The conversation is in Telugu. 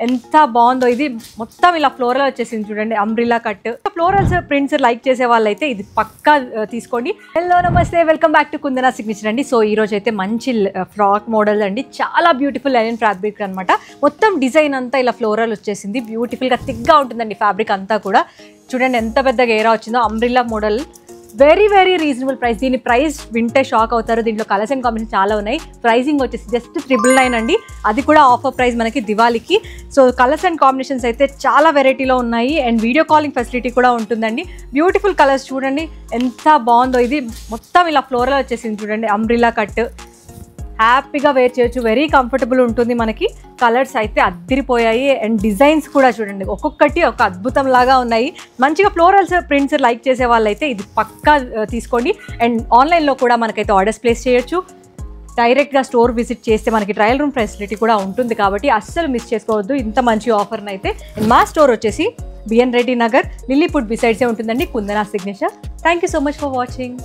ఎంత బాగుందో ఇది మొత్తం ఇలా ఫ్లోరల్ వచ్చేసింది చూడండి umbrella cut florals prints like చేసే వాళ్ళైతే ఇది పక్కా తీసుకోండి హలో నమస్తే వెల్కమ్ బ్యాక్ టు కుందనా సిగ్నేచర్ అండి సో ఈ రోజు అయితే మంచి ఫ్రాక్ మోడల్ అండి చాలా బ్యూటిఫుల్ లైనిన్ ఫ్యాబ్రిక్ అనమాట మొత్తం డిజైన్ అంతా ఇలా ఫ్లోరల్ వచ్చేసింది బ్యూటిఫుల్గా థిక్గా ఉంటుందండి ఫ్యాబ్రిక్ అంతా కూడా చూడండి ఎంత పెద్ద గేరా వచ్చిందో umbrella model very reasonable price దీని ప్రైస్ వింటే షాక్ అవుతారు దీంట్లో కలర్స్ అండ్ కాంబినేషన్ చాలా ఉన్నాయి ప్రైసింగ్ వచ్చేసి జస్ట్ 999 అండి అది కూడా ఆఫర్ ప్రైస్ మనకి దివాళీకి సో కలర్స్ అండ్ కాంబినేషన్స్ అయితే చాలా వెరైటీలో ఉన్నాయి అండ్ వీడియో కాలింగ్ ఫెసిలిటీ కూడా ఉంటుందండి బ్యూటిఫుల్ కలర్స్ చూడండి ఎంత బాగుందో ఇది మొత్తం ఇలా ఫ్లోరల్ వచ్చేసింది చూడండి అంబ్రిల్లా కట్ హ్యాపీగా వేర్ చేయొచ్చు వెరీ కంఫర్టబుల్ ఉంటుంది మనకి కలర్స్ అయితే అద్దిరిపోయాయి అండ్ డిజైన్స్ కూడా చూడండి ఒక్కొక్కటి ఒక అద్భుతం లాగా ఉన్నాయి మంచిగా ఫ్లోరల్స్ ప్రింట్స్ లైక్ చేసే వాళ్ళైతే ఇది పక్కా తీసుకోండి అండ్ ఆన్లైన్లో కూడా మనకైతే ఆర్డర్స్ ప్లేస్ చేయొచ్చు డైరెక్ట్గా స్టోర్ విజిట్ చేస్తే మనకి ట్రయల్ రూమ్ ఫెసిలిటీ కూడా ఉంటుంది కాబట్టి అస్సలు మిస్ చేసుకోవద్దు ఇంత మంచి ఆఫర్ని అయితే మా స్టోర్ వచ్చేసి బిఎన్ రెడ్డి నగర్ లిల్లీపుట్ బిసైడ్సే ఉంటుందండి Kundana signature thank you so much for watching